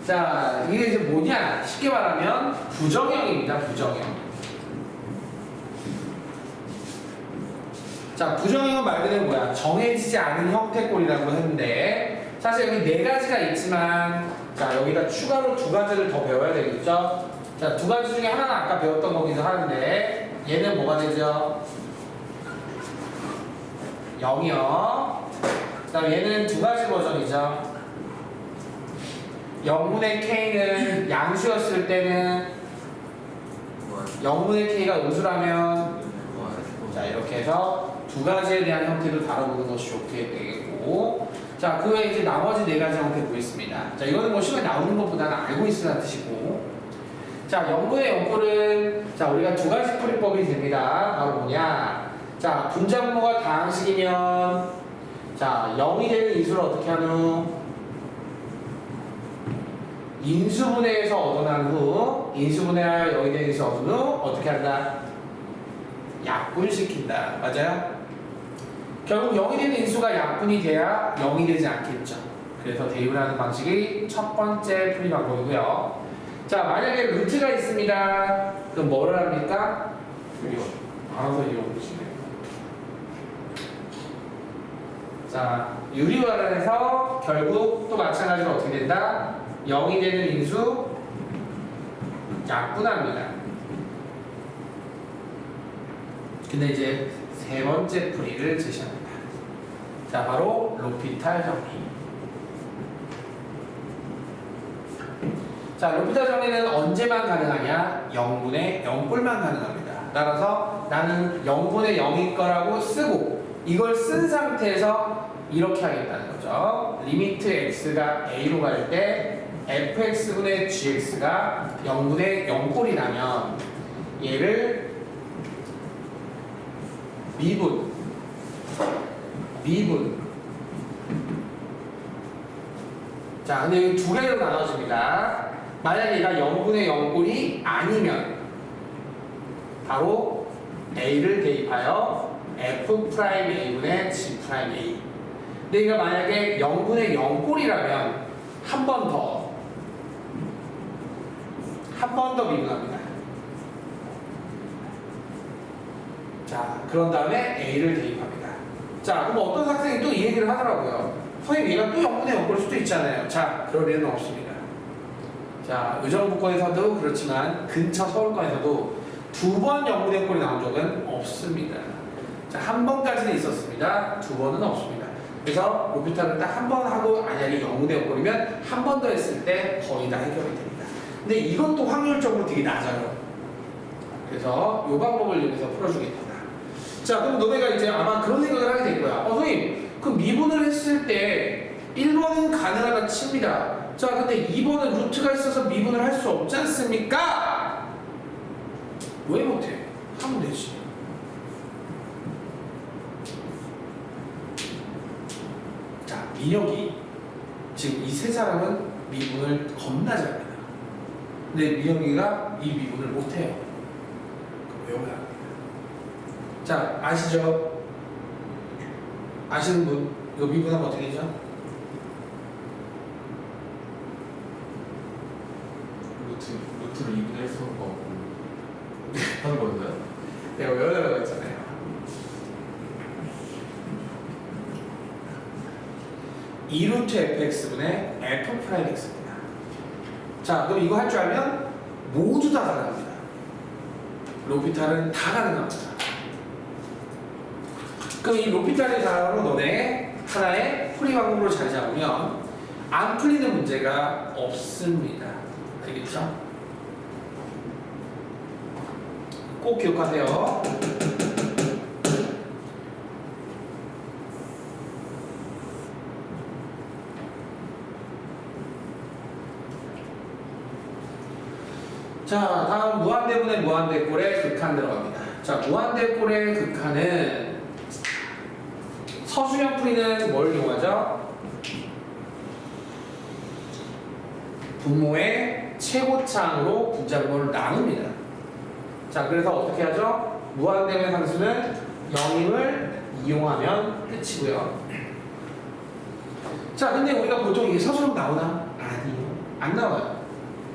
자, 이게 이제 뭐냐? 쉽게 말하면 부정형입니다. 부정형. 자, 부정형은 말 그대로 뭐야? 정해지지 않은 형태꼴이라고 했는데 사실 여기 네 가지가 있지만 자, 여기다 추가로 두 가지를 더 배워야 되겠죠? 자, 두 가지 중에 하나는 아까 배웠던 거기도 하는데 얘는 뭐가 되죠? 0이요. 그 다음 얘는 두 가지 버전이죠. 0분의 k는 양수였을 때는 0분의 k가 음수라면 자, 이렇게 해서 두 가지에 대한 형태도 다뤄보는 것이 좋게 되겠고 자, 그 외에 이제 나머지 네 가지 형태 보겠습니다. 자, 이거는 뭐 시간에 나오는 것보다는 알고 있으라는 뜻이고 자, 0분의 0꼴은 자, 우리가 두 가지 풀이법이 됩니다. 바로 뭐냐? 자, 분자분모가 다항식이면 자, 0이 되는 인수를 어떻게 하누? 인수분해에서 얻어난 후 인수분해하여 0이 되는 인수 얻은 후 어떻게 한다? 약분시킨다. 맞아요? 결국 0이 되는 인수가 약분이 돼야 0이 되지 않겠죠. 그래서 대입을 하는 방식이 첫 번째 풀이 방법이고요. 자, 만약에 루트가 있습니다. 그럼 뭐를 합니까? 알아서 이용해주시네요. 자, 유리화를 해서 결국 또 마찬가지로 어떻게 된다? 0이 되는 인수 약분합니다. 근데 이제 세 번째 풀이를 제시합니다. 자, 바로 로피탈 정리. 자, 로피탈 정리는 언제만 가능하냐? 0분의 0꼴만 가능합니다. 따라서 나는 0분의 0일 거라고 쓰고 이걸 쓴 상태에서 이렇게 하겠다는 거죠. 리미트 x가 a로 갈 때 fx분의 gx가 0분의 0꼴이라면 얘를 미분 자, 근데 여기 두 개로 나눠집니다. 만약에 얘가 0분의 0꼴이 아니면 바로 a를 대입하여 f'a분의 g'a. 근데 얘가 만약에 0분의 0꼴이라면 한 번 더 미분합니다. 자, 그런 다음에 a를 대입합니다. 자, 그럼 어떤 학생이 또 이 얘기를 하더라고요. 선생님, 얘가 또 0분의 0꼴일 수도 있잖아요. 자, 그럴 일은 없습니다. 자, 의정부권에서도 그렇지만 근처 서울권에서도 두 번 0분의 0꼴이 나온 적은 없습니다. 자, 한 번까지는 있었습니다. 두 번은 없습니다. 그래서 로피탈을 딱 한 번 하고 만약에 0분의 0꼴이면 한 번 더 했을 때 거의 다 해결이 됩니다. 근데 이것도 확률적으로 되게 낮아요. 그래서 이 방법을 이용해서 풀어주겠습니다. 자, 그럼 너네가 이제 아마 그런 생각을 하게 될 거야. 선생님, 그럼 미분을 했을 때 1번은 가능하다 칩니다. 자, 근데 2번은 루트가 있어서 미분을 할 수 없지 않습니까? 왜 못해? 하면 되지. 자, 민혁이 지금 이 세 사람은 미분을 겁나 잘합니다. 근데 민혁이가 이 미분을 못해요. 그럼 외워야 합니다. 자, 아시죠? 아시는 분? 이거 미분하면 어떻게 되죠? 루트를 2분의 1 수가 없고 하는 거였나요? 내가 외우라고 했잖아요. 이 루트 fx분의 f 프라임 x입니다. 자, 그럼 이거 할 줄 알면 모두 다 가능합니다. 로피탈은 다 가능합니다. 그럼 이 로피탈의 자료로 너네 하나의 풀이 방법으로 잘 잡으면 안 풀리는 문제가 없습니다. 알겠죠? 꼭 기억하세요. 자, 다음 무한대분의 무한대꼴의 극한 들어갑니다. 자, 무한대꼴의 극한은 서술형 풀이는 뭘 이용하죠? 분모의 최고차항으로 분자분모를 나눕니다. 자, 그래서 어떻게 하죠? 무한대면 상수는 0임을 이용하면 끝이고요. 자, 근데 우리가 보통 이게 서술형 나오나? 아니요. 안 나와요.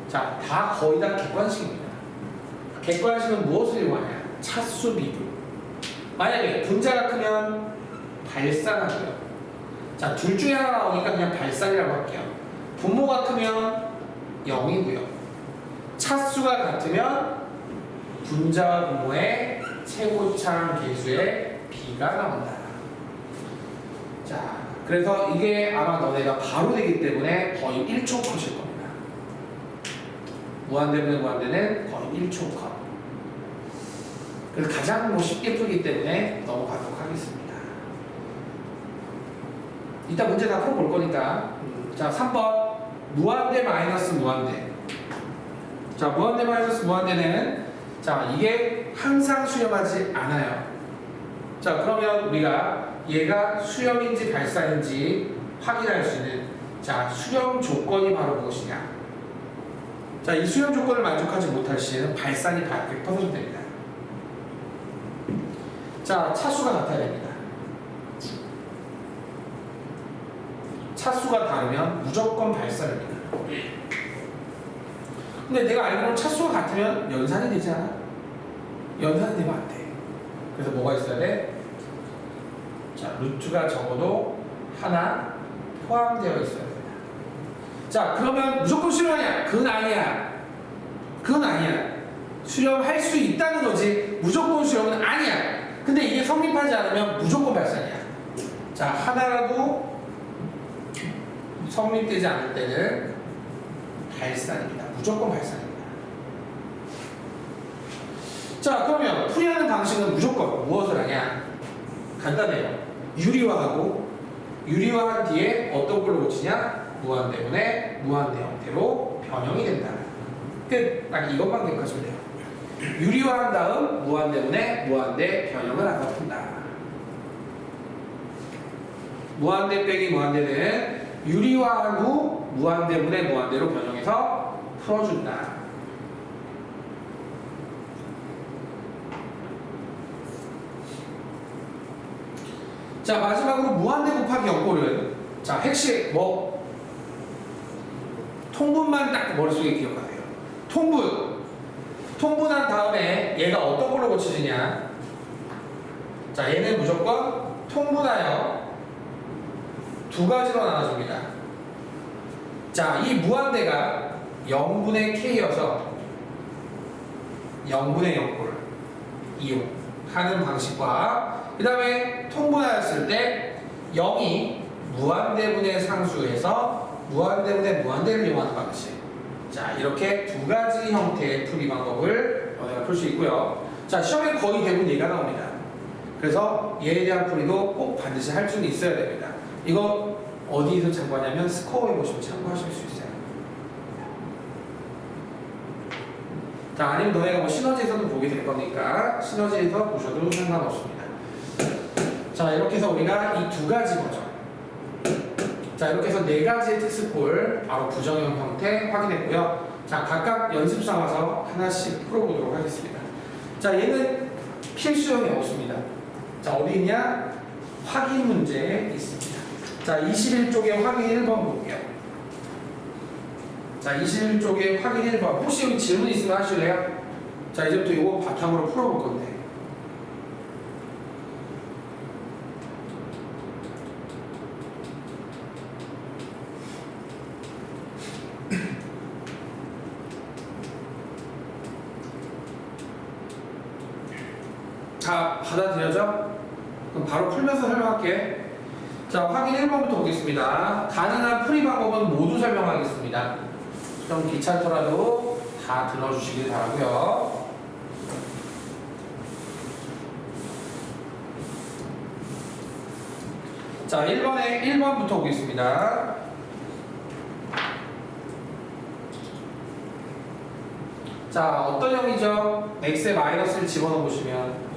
자, 다 거의 다 객관식입니다. 객관식은 무엇을 이용하냐? 차수 비교. 만약에 분자가 크면 발산하고요. 자, 둘 중에 하나 나오니까 그냥 발산이라고 할게요. 분모가 크면 0이고요. 차수가 같으면 분자와 분모의 최고차항 계수의 B가 나온다. 자, 그래서 이게 아마 너네가 바로 되기 때문에 거의 1초 컷일 겁니다. 무한대분의 무한대는 거의 1초 컷. 그래서 가장 쉽게 풀기 때문에 넘어가도록 하겠습니다. 이따 문제 다 풀어볼 거니까. 자, 3번 무한대 마이너스 무한대. 자, 무한대 마이너스 무한대는 자, 이게 항상 수렴하지 않아요. 자, 그러면 우리가 얘가 수렴인지 발산인지 확인할 수 있는 자, 수렴 조건이 바로 무엇이냐? 자, 이 수렴 조건을 만족하지 못할 시에는 발산이 100% 됩니다. 자, 차수가 같아야 됩니다. 차수가 다르면 무조건 발산입니다. 근데 내가 알기로는 차수가 같으면 연산이 되지 않아? 연산이 되면 안 돼. 그래서 뭐가 있어야 돼? 자, 루트가 적어도 하나 포함되어 있어야 됩니다. 자, 그러면 무조건 수렴하냐? 그건 아니야. 그건 아니야. 수렴할 수 있다는 거지 무조건 수렴은 아니야. 근데 이게 성립하지 않으면 무조건 발산이야. 자, 하나라도 성립되지 않을 때는 발산입니다. 무조건 발산입니다. 자, 그러면 풀이하는 방식은 무조건 무엇을 하냐? 간단해요. 유리화하고 유리화한 뒤에 어떤 걸로 고치냐? 무한대분의 무한대 형태로 변형이 된다. 끝. 딱 이것만 기억하시면 돼요. 유리화한 다음 무한대분의 무한대 변형을 하다 푼다. 무한대 빼기 무한대는 유리화한 후 무한대분의 무한대로 변형해서 풀어준다. 자, 마지막으로 무한대 곱하기 역골은 자, 핵심 뭐 통분만 딱 머릿속에 기억하세요. 통분한 다음에 얘가 어떤 걸로 고쳐지냐? 자, 얘는 무조건 통분하여 두 가지로 나눠줍니다. 자, 이 무한대가 0분의 K여서 0분의 0꼴 이용하는 방식과 그 다음에 통분하였을 때 0이 무한대분의 상수에서 무한대분의 무한대를 이용하는 방식. 자, 이렇게 두 가지 형태의 풀이 방법을 너네가 풀 수 있고요. 자, 시험에 거의 대부분 얘가 나옵니다. 그래서 얘에 대한 풀이도 꼭 반드시 할 수는 있어야 됩니다. 이거 어디에서 참고하냐면 스코어에 보시면 참고하실 수 있어요. 자, 아니면 너네가 뭐 시너지에서도 보게 될 거니까 시너지에서 보셔도 상관없습니다. 자, 이렇게 해서 우리가 이 두 가지 버전, 자, 이렇게 해서 네 가지의 특수꼴 바로 부정형 형태 확인했고요. 자, 각각 연습 삼아서 하나씩 풀어보도록 하겠습니다. 자, 얘는 필수형이 없습니다. 자, 어디 있냐? 확인 문제에 있습니다. 자, 21쪽에 확인 1번 볼게요. 자, 21쪽에 확인 1번. 혹시 여기 질문 있으면 하실래요? 자, 이제부터 이거 바탕으로 풀어볼 건데. 다 받아들여져? 그럼 바로 풀면서 설명할게. 자, 확인 1번부터 보겠습니다. 가능한 풀이 방법은 모두 설명하겠습니다. 좀 귀찮더라도 다 들어주시길 바라고요. 자, 1번부터 보겠습니다. 자, 어떤 형이죠? x에 마이너스를 집어넣어 보시면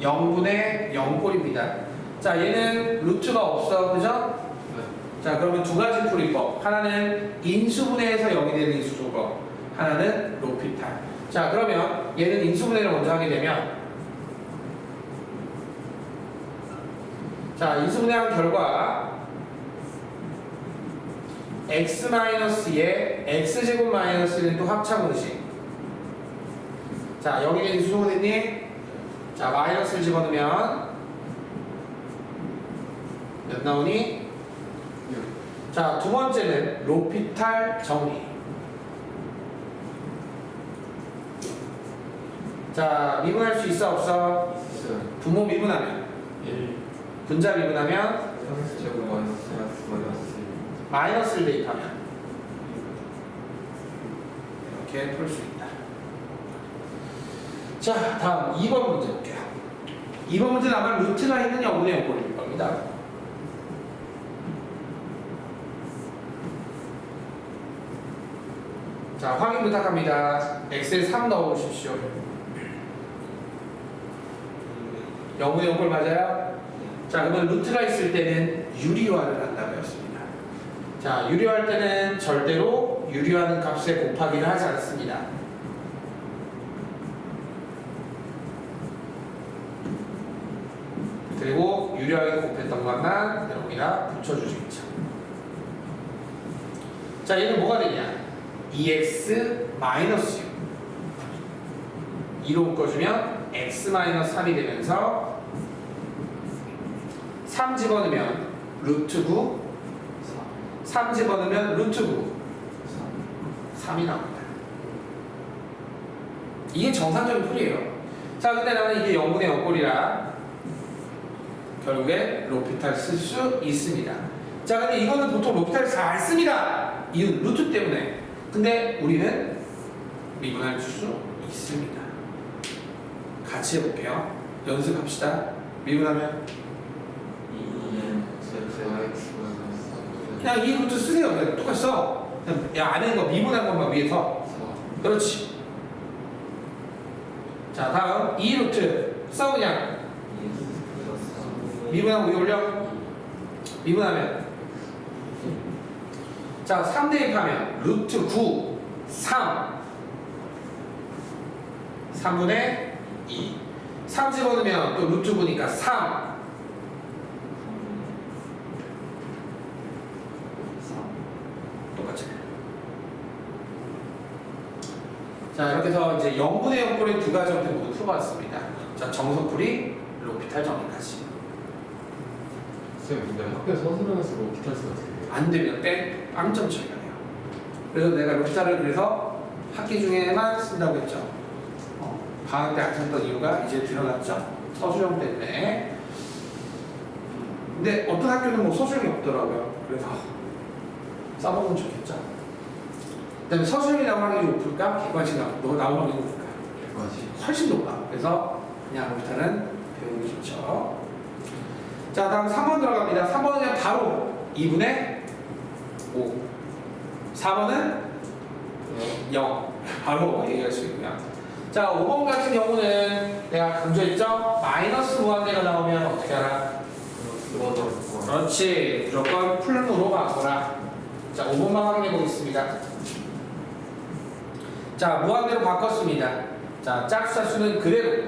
0분의 0꼴입니다. 자, 얘는 루트가 없어, 그죠? 자, 그러면 두 가지 풀이법. 하나는 인수분해에서 0이 되는 인수조법, 하나는 로피탈. 자, 그러면 얘는 인수분해를 먼저 하게 되면, 자, 인수분해한 결과 x-2에 x제곱 마이너스 1은 또 합차분식. 자, 여기는 수소됐니? 자, 마이너스를 집어넣으면 몇 나오니? 자, 두 번째는 로피탈 정리. 자, 미분할 수 있어 없어? 있어요. 분모 미분하면 1 분자 미분하면 제곱 마이너스 마이너스를 대입하면 이렇게 풀 수 있다. 자, 다음 2번 문제 볼게요. 2번 문제는 아마 루트가 있는 영분의 연골일 겁니다. 자, 확인 부탁합니다. 엑셀 3 넣어보십시오. 영분의 연골 맞아요? 자, 그러면 루트가 있을 때는 유리화를 한다고 했습니다. 자, 유리화할 때는 절대로 유리화하는 값에 곱하기를 하지 않습니다. 그리고 유리화에 곱했던 것만 여기다 붙여주시겠죠. 자, 얘는 뭐가 되냐? 2x-6 2로 묶어주면 x-3이 되면서 3 집어넣으면 루트 9 3 집어넣으면 루트 9 3이 나옵니다. 이게 정상적인 풀이에요. 자, 근데 나는 이게 0분의 0꼴이라 결국에 로피탈 쓸 수 있습니다. 자, 근데 이거는 보통 로피탈 잘 씁니다. 이유는 루트 때문에. 근데 우리는 미분할 수 있습니다. 같이 해볼게요. 연습합시다. 미분하면 그냥 이 루트 쓰세요. 그냥 똑같이 써. 그냥 안에 있는 거 미분한 것만 위에서. 그렇지. 자, 다음 2 루트 써 그냥. 미분하고 위에 올려. 미분하면 자, 3 대입하면 루트 9 3 3분의 2 3 집어넣으면 또 루트 9니까 3 똑같지. 자, 이렇게 해서 이제 0분의 0꼴의 두 가지 형태 모두 풀어봤습니다. 자, 정석풀이 로피탈 정리까지. 쌤, 근데 학교에서 선생님에서 로피탈 쓰면 어떻게 돼요? 안 되면 빵점 처리가 돼요. 그래서 내가 로피탈을 그래서 학기 중에만 쓴다고 했죠. 방학 때 안 썼던 이유가 이제 드러났죠. 서술형 때문에. 근데 어떤 학교는 뭐 서술형이 없더라고요. 그래서 써보면 좋겠죠. 그다음에 서술형이라고 하는 게 높을까? 객관식 나오는 게 높을까? 객관식. 훨씬 높아. 그래서 그냥 로피탈은 배우는 게 좋죠. 자, 다음 3번 들어갑니다. 3번은 그냥 바로 2분의 5. 4번은 0. 바로 얘기할 수 있고요. 자, 5번 같은 경우는 내가 강조했죠? 마이너스 무한대가 나오면 어떻게 하라? 그렇지. 무조건 풀무로 바꿔라. 자, 5번만 확인해 보겠습니다. 자, 무한대로 바꿨습니다. 자, 짝수자 수는 그대로,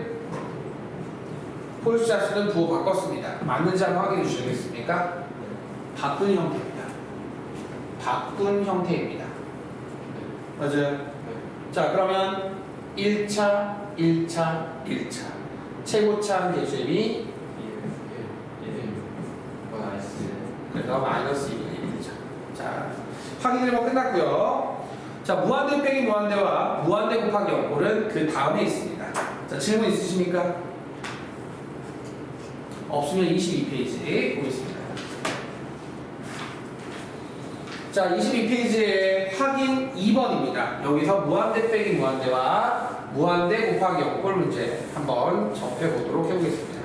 홀수자 수는 부호 바꿨습니다. 맞는지 한번 확인해 주시겠습니까? 바꾼 형태입니다. 바꾼 형태입니다. 맞아요? 자, 그러면 1차, 1차, 1차 최고차 계수점이 그래서 마이너스 2분의 1이죠. 자, 확인해보면 끝났고요. 자, 무한대 빼기 무한대와 무한대 곱하기 0꼴은 그 다음에 있습니다. 자, 질문 있으십니까? 없으면 22페이지 보겠습니다. 자, 22페이지에 확인 2번입니다. 여기서 무한대 빼기 무한대와 무한대 곱하기 0꼴 문제 한번 접해보도록 해보겠습니다.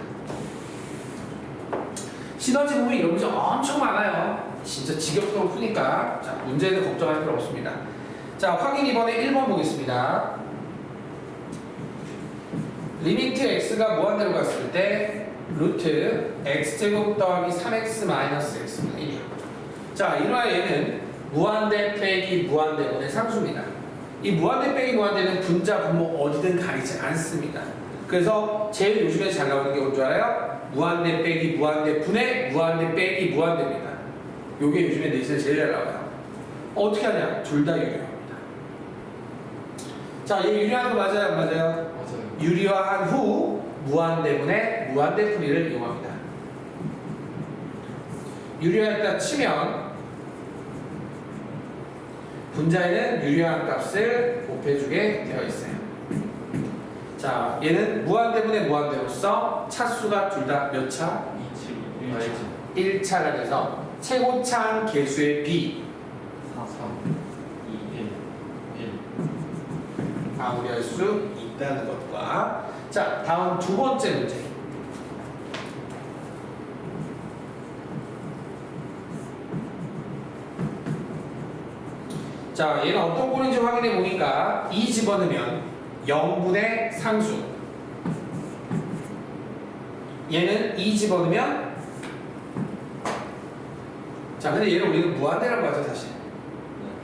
시너지 부분 이런 문제 엄청 많아요. 진짜 지겹도록 푸니까. 자, 문제는 걱정할 필요 없습니다. 자, 확인 2번에 1번 보겠습니다. 리미트 x가 무한대로 갔을 때 루트 x제곱 더하기 3x 마이너스 x분의 1이요. 자, 이러한 얘는 무한대 빼기 무한대분의 상수입니다. 이 무한대 빼기 무한대는 분자 분모 어디든 가리지 않습니다. 그래서 제일 요즘에 잘 나오는 게 뭔지 알아요? 무한대 빼기 무한대 분의 무한대 빼기 무한대입니다. 요게 요즘에 내신에 제일 잘 나와요. 어떻게 하냐? 둘 다 유리화합니다. 자, 얘 유리화하는 거 맞아요? 안 맞아요? 맞아요. 유리화한 후 무한대분의 무한대풀이를 이용합니다. 유리화했다 치면 분자에는 유리화한 값을 곱해주게 되어 있어요. 자, 얘는 무한대분의 무한대로서 차수가 둘 다 몇 차? 1차가 돼서 최고차항 개수의 b 4, 3, 2, 1, 1. 마무리할 수 있다는 것과 자, 다음 두 번째 문제. 자, 얘는 어떤 꼴인지 확인해 보니까 2 집어넣으면 0분의 상수. 얘는 2 집어넣으면 자, 근데 얘를 우리는 무한대라고 하죠, 사실.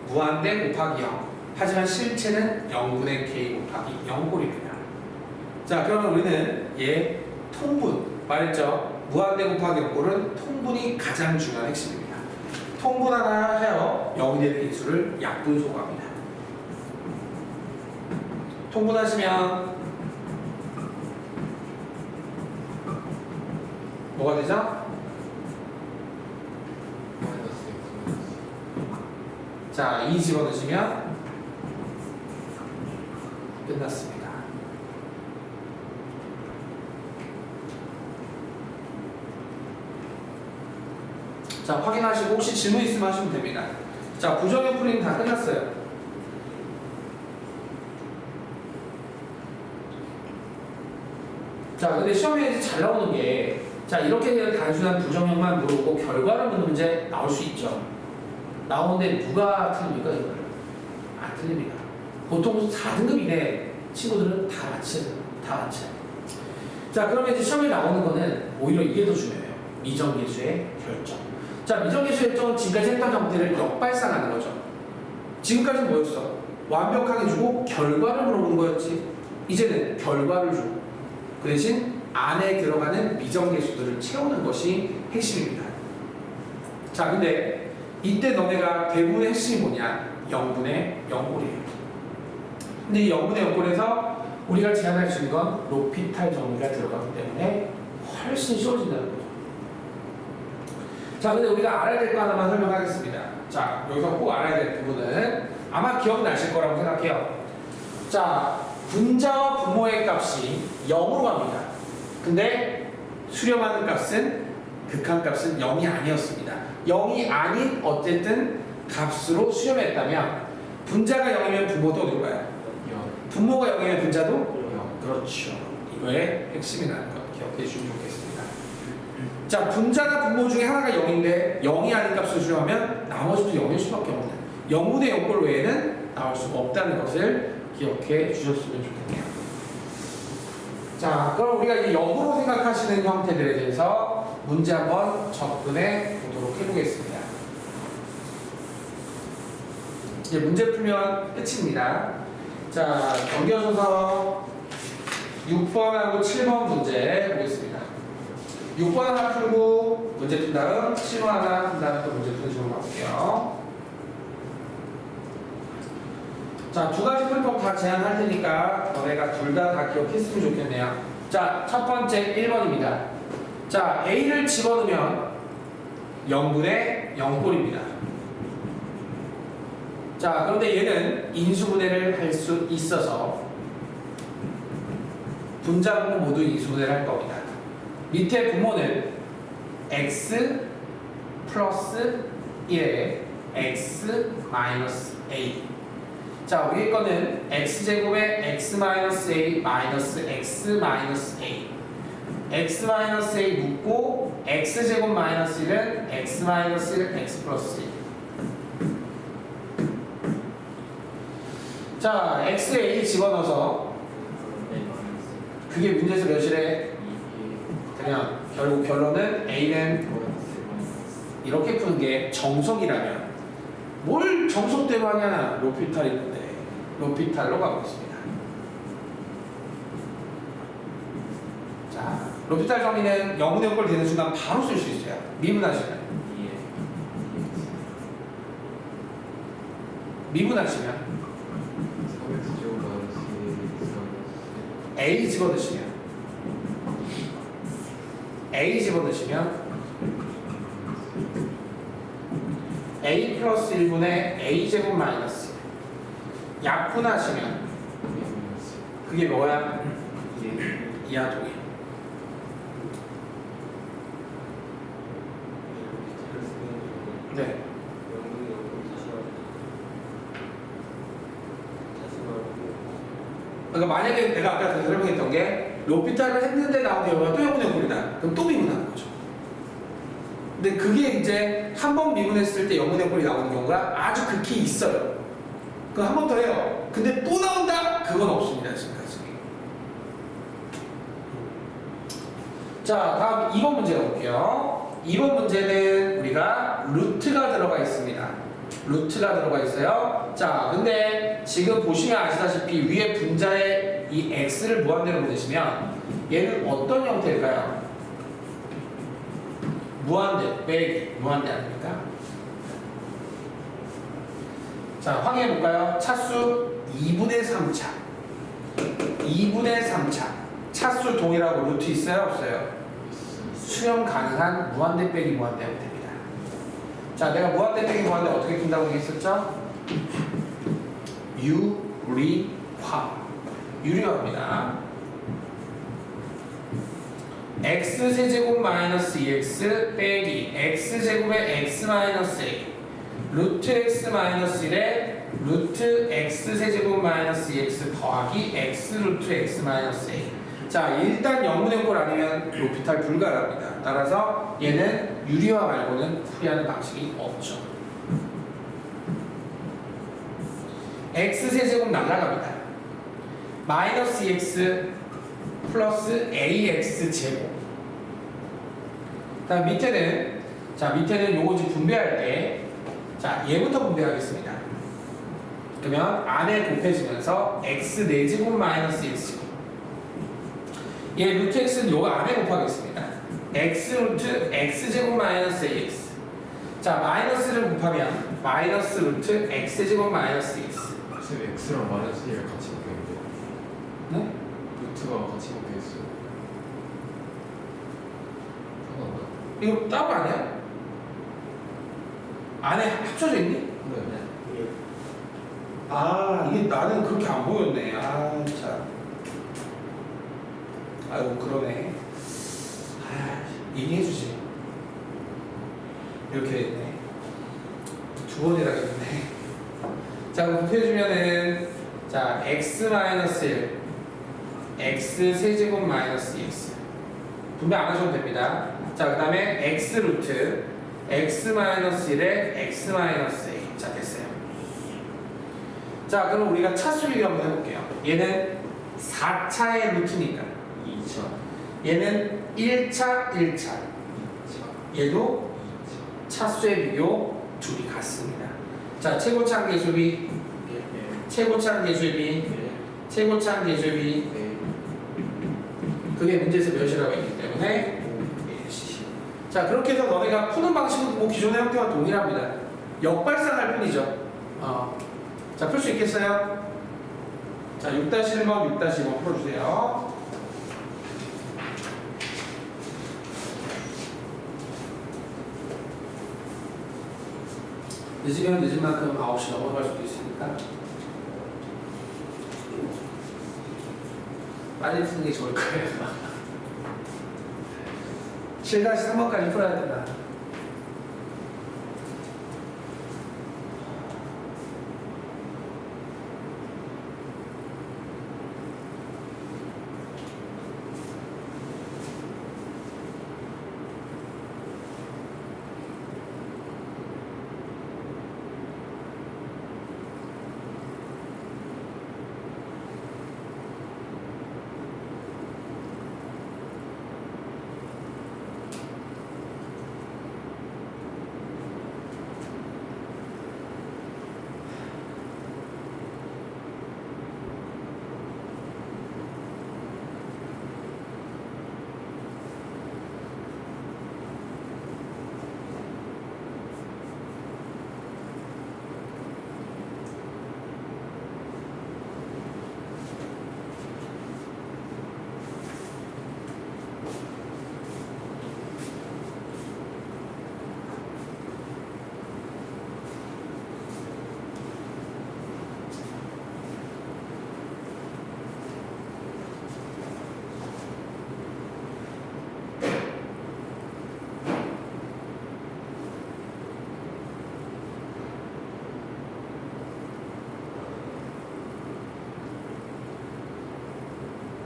무한대 곱하기 0. 하지만 실체는 0분의 k 곱하기 0꼴입니다. 자, 그러면 우리는 얘 통분, 말했죠? 무한대 곱하기 0꼴은 통분이 가장 중요한 핵심입니다. 통분 하나 하여 0이 되는 인수를 약분소고 합니다. 통분하시면 뭐가 되죠? 마이너스 X. 자, 2 집어넣으시면 끝났습니다. 자, 확인하시고 혹시 질문 있으면 하시면 됩니다. 자, 부정의 풀이는 다 끝났어요. 자, 근데 시험에 이제 잘 나오는 게 자, 이렇게 그냥 단순한 부정형만 물어보고 결과를 묻는 문제 나올 수 있죠. 나오는데 누가 틀립니까, 이걸? 안 틀립니다. 보통 4등급 이내 친구들은 다 맞춰요. 다 맞춰요. 자, 그러면 이제 시험에 나오는 거는 오히려 이게 더 중요해요. 미정계수의 결정. 자, 미정계수의 결정은 지금까지 했던 형태를 역발상하는 거죠. 지금까지는 뭐였어? 완벽하게 주고 결과를 물어보는 거였지. 이제는 결과를 주고 그 대신 안에 들어가는 미정계수들을 채우는 것이 핵심입니다. 자, 근데 이때 너네가 대부분의 핵심이 뭐냐? 0분의 0꼴이에요. 근데 이 0분의 0꼴에서 우리가 제한할 수 있는 건 로피탈 정리가 들어가기 때문에 훨씬 쉬워진다는 거죠. 자, 근데 우리가 알아야 될 거 하나만 설명하겠습니다. 자, 여기서 꼭 알아야 될 부분은 아마 기억나실 거라고 생각해요. 자, 분자와 분모의 값이 0으로 갑니다. 근데 수렴하는 값은 극한값은 0이 아니었습니다. 0이 아닌 어쨌든 값으로 수렴했다면 분자가 0이면 분모도 어디로 가요? 분모가 0이면 분자도 0. 그렇죠. 이거의 핵심이라는 것 기억해 주시면 좋겠습니다. 자, 분자나 분모 중에 하나가 0인데 0이 아닌 값을 수렴하면 나머지도 0일 수밖에 없는 0분의 0꼴 외에는 나올 수가 없다는 것을 기억해 주셨으면 좋겠네요. 자, 그럼 우리가 이 역으로 생각하시는 형태들에 대해서 문제 한번 접근해 보도록 해보겠습니다. 이제 문제 풀면 끝입니다. 자, 넘겨서서 6번하고 7번 문제 보겠습니다. 6번 하나 풀고 문제 푼 다음 7번 하나 푼 다음 또 문제 푸는 식으로 가볼게요. 자, 두 가지 풀법 다 제안할 테니까 너네가 둘 다 기억했으면 좋겠네요. 자, 첫 번째 1번입니다. 자, A를 집어넣으면 0분의 0꼴입니다. 자, 그런데 얘는 인수분해를 할 수 있어서 분자 분모 모두 인수분해를 할 겁니다. 밑에 분모는 x 플러스 1에 x 마이너스 a. 자, 위에 거는 x제곱에 x 마이너스 a 마이너스 x 마이너스 a. x 마이너스 a 묻고 x제곱 마이너스 1은 x 마이너스 1 x 플러스 1. 자, xa 집어넣어서 그게 문제에서 몇이래? 그냥 결국 결론은 a는 이렇게 푸는 게 정석이라면 뭘 정석대로 하냐? 로피탈 있는데 로피탈로 가보겠습니다. 자, 로피탈 정의는 0분의 0꼴 되는 순간 바로 쓸 수 있어요. 미분하시면 미분하시면 3x 제곱 마이너스 2x A 집어넣으시면 A 플러스 1분의 A 제곱 마이너스 약분하시면 그게 뭐야? 이하동이. 네. 그러니까 만약에 내가 아까 설명했던 게 로피탈을 했는데 나온 경우가 또 형분의 꼴이다. 그럼 또 미분하는 거죠. 근데 그게 이제 한 번 미분했을 때 영분의 꼴이 나오는 경우가 아주 극히 있어요. 그럼 한 번 더 해요. 근데 또 나온다? 그건 없습니다. 지금까지. 자, 다음 2번 문제 가볼게요. 2번 문제는 우리가 루트가 들어가 있습니다. 루트가 들어가 있어요. 자, 근데 지금 보시면 아시다시피 위에 분자에 이 x를 무한대로 보내시면 얘는 어떤 형태일까요? 무한대 빼기 무한대 아닙니까? 자, 확인해 볼까요? 차수 2분의 3차 2분의 3차 차수 동일하고 루트 있어요? 없어요? 수렴 가능한 무한대 빼기 무한대 형태입니다. 자, 내가 무한대 빼기 무한대 어떻게 푼다고 얘기했었죠? 유리화입니다. x 세제곱 마이너스 2x 빼기 x 제곱의 x 마이너스 a 루트 x 마이너스 1에 루트 x 세제곱 마이너스 2x 더하기 x 루트 x 마이너스 a. 자, 일단 영분의 꼴 아니면 로피탈 불가합니다. 따라서 얘는 유리화 말고는 풀이하는 방식이 없죠. x 세제곱 날라갑니다. 마이너스 2x 플러스 ax 제곱. 다음 밑에는 요거 지금 분배할 때 얘부터 분배하겠습니다. 그러면 안에 곱해지면서 x 4제곱 마이너스 x 제곱. 얘 루트 x는 요거 안에 곱하겠습니다. x 루트 x 제곱 마이너스 ax. 자, 마이너스를 곱하면 마이너스 루트 x 제곱 마이너스 x. 쌤 x랑 마이너스 1을 같이 묶여있는데 네? 루트가 같이 묶여있어요. 상관없나? 이거 따로 아니야? 안에 합쳐져 있니? 네. 아, 이게 나는 그렇게 안 보였네. 아, 참. 아이고, 그러네. 아, 얘기해주지. 이렇게 됐네. 두 번이나 했네. 자, 그럼 곱해주면은, 자, x 마이너스 1, x 세제곱 마이너스 2x. 분배 안 하셔도 됩니다. 자, 그 다음에 x 루트, x 마이너스 1에 x 마이너스 a. 자, 됐어요. 자, 그럼 우리가 차수 비교 한번 해볼게요. 얘는 4차의 루트니까. 2차. 얘는 1차, 1차. 얘도 차수의 비교 둘이 같습니다. 자, 최고차항 계수비, 최고차항 계수비, 최고차항 계수비. 그게 문제에서 몇이라고 했기 때문에 1시. 자, 그렇게 해서 너네가 푸는 방식은 뭐 기존의 형태와 동일합니다. 역발상할 뿐이죠. 자, 풀 수 있겠어요? 자, 6-1번, 6-2번 풀어주세요. 늦으면 늦은 만큼 9시 넘어갈 수도 있으니까 빨리 푸는 게 좋을 거예요. 7-3번까지 풀어야 된다.